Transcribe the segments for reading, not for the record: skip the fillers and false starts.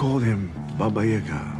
called him Baba Yaga.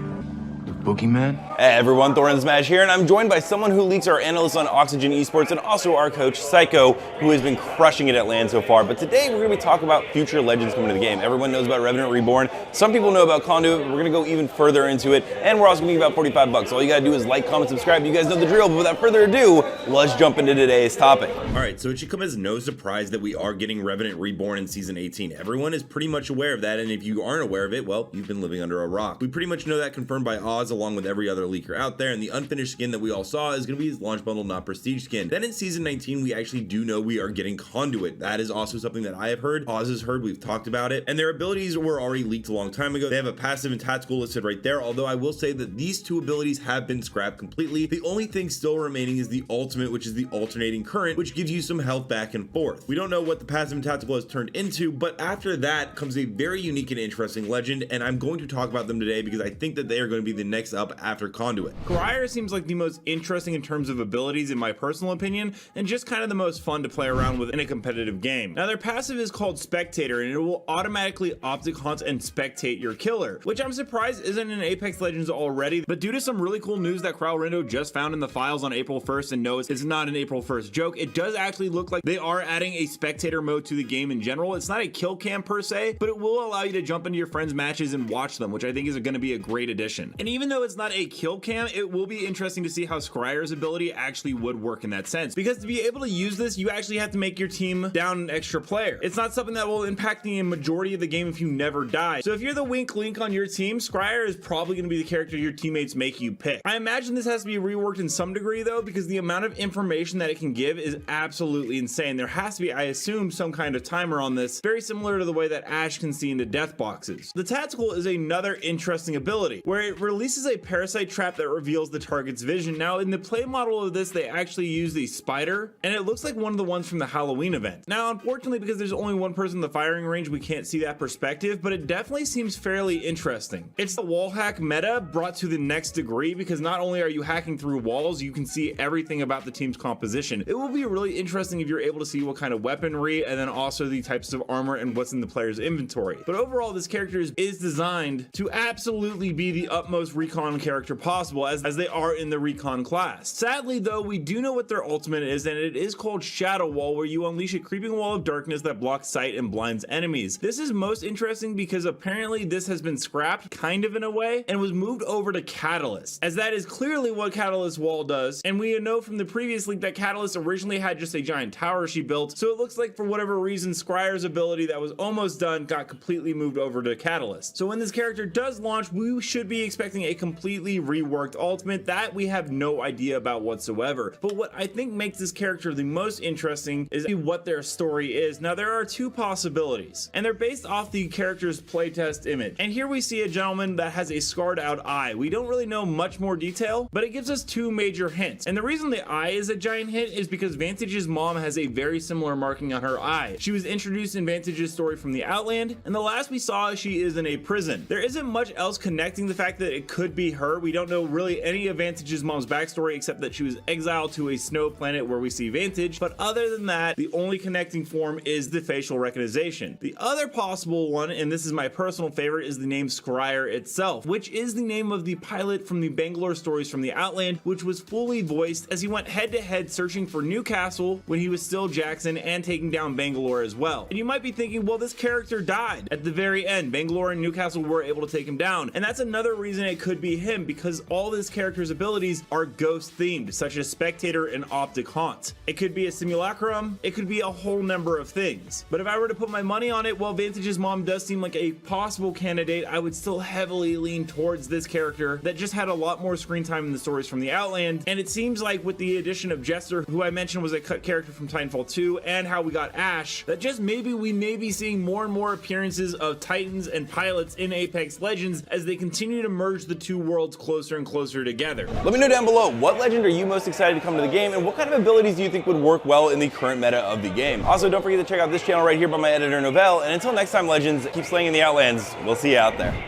The boogeyman? Hey everyone, Thordan Smash here, and I'm joined by someone who leaks our analyst on Oxygen Esports and also our coach, Psycho, who has been crushing it at LAN so far. But today we're going to be talking about future legends coming to the game. Everyone knows about Revenant, Reborn. Some people know about Conduit. We're going to go even further into it, and we're also going to give about 45 bucks. All you got to do is like, comment, subscribe. You guys know the drill, but without further ado, let's jump into today's topic. Alright, so it should come as no surprise that we are getting Revenant Reborn in Season 18. Everyone is pretty much aware of that, and if you aren't aware of it, well, you've been living under a rock. We pretty much know that confirmed by Oz along with every other leaker out there, and the unfinished skin that we all saw is going to be his launch bundle, not prestige skin. Then in Season 19, we actually do know we are getting Conduit. That is also something that I have heard, Oz has heard, we've talked about it, and their abilities were already leaked a long time ago. They have a passive and tactical listed right there, although I will say that these two abilities have been scrapped completely. The only thing still remaining is the ultimate, which is the alternating current, which gives you some health back and forth. We don't know what the passive and tactical has turned into, but after that comes a very unique and interesting legend, and I'm going to talk about them today because I think that they are going to be the next up after Conduit. Scryer seems like the most interesting in terms of abilities in my personal opinion, and just kind of the most fun to play around with in a competitive game. Now their passive is called Spectator, and it will automatically optic hunt and spectate your killer, which I'm surprised isn't in Apex Legends already, but due to some really cool news that Kralrindo just found in the files on April 1st, and no, it's not an April 1st joke, it does actually look like they are adding a spectator mode to the game in general. It's not a kill cam per se, but it will allow you to jump into your friends' matches and watch them, which I think is going to be a great addition. And even though it's not a kill cam, it will be interesting to see how Scryer's ability actually would work in that sense, because to be able to use this, you actually have to make your team down an extra player. It's not something that will impact the majority of the game if you never die. So if you're the wink link on your team, Scryer is probably going to be the character your teammates make you pick. I imagine this has to be reworked in some degree though, because the amount of information that it can give is absolutely insane. There has to be, I assume, some kind of timer on this, very similar to the way that Ash can see into death boxes. The tactical is another interesting ability, where it releases a parasite trap that reveals the target's vision. Now in the play model of this, they actually use the spider, and it looks like one of the ones from the Halloween event. Now unfortunately, because there's only one person in the firing range, we can't see that perspective, but it definitely seems fairly interesting. It's the wall hack meta brought to the next degree, because not only are you hacking through walls, you can see everything about the team's composition. It will be really interesting if you're able to see what kind of weaponry and then also the types of armor and what's in the player's inventory. But overall, this character is designed to absolutely be the utmost recon character possible, as they are in the recon class. Sadly though, we do know what their ultimate is, and it is called Shadow Wall, where you unleash a creeping wall of darkness that blocks sight and blinds enemies. This is most interesting because apparently this has been scrapped kind of in a way and was moved over to Catalyst, as that is clearly what Catalyst Wall does, and we know from the previous leak that Catalyst originally had just a giant tower she built, so it looks like for whatever reason Scryer's ability that was almost done got completely moved over to Catalyst. So when this character does launch, we should be expecting a completely reworked ultimate that we have no idea about whatsoever. But what I think makes this character the most interesting is what their story is. Now there are two possibilities, and they're based off the character's playtest image. And here we see a gentleman that has a scarred out eye. We don't really know much more detail, but it gives us two major hints. And the reason the eye is a giant hint is because Vantage's mom has a very similar marking on her eye. She was introduced in Vantage's story from the Outland, and the last we saw, she is in a prison. There isn't much else connecting the fact that it could be her. We don't know really any of Vantage's mom's backstory except that she was exiled to a snow planet where we see Vantage, but other than that, the only connecting form is the facial recognition. The other possible one, and this is my personal favorite, is the name Scryer itself, which is the name of the pilot from the Bangalore stories from the Outland, which was fully voiced as he went head to head searching for Newcastle when he was still Jackson and taking down Bangalore as well. And you might be thinking, well, this character died at the very end. Bangalore and Newcastle were able to take him down, and that's another reason it could be him, because all this character's abilities are ghost themed, such as Spectator and Optic Haunt. It could be a simulacrum, it could be a whole number of things. But if I were to put my money on it, while Vantage's mom does seem like a possible candidate, I would still heavily lean towards this character that just had a lot more screen time in the stories from the Outland. And it seems like with the addition of Jester, who I mentioned was a cut character from Titanfall 2, and how we got Ash, that just maybe we may be seeing more and more appearances of Titans and pilots in Apex Legends as they continue to merge the two worlds closer and closer together. Let me know down below, what legend are you most excited to come to the game, and what kind of abilities do you think would work well in the current meta of the game? Also, don't forget to check out this channel right here by my editor Novell, and until next time, legends, keep slaying in the Outlands. We'll see you out there.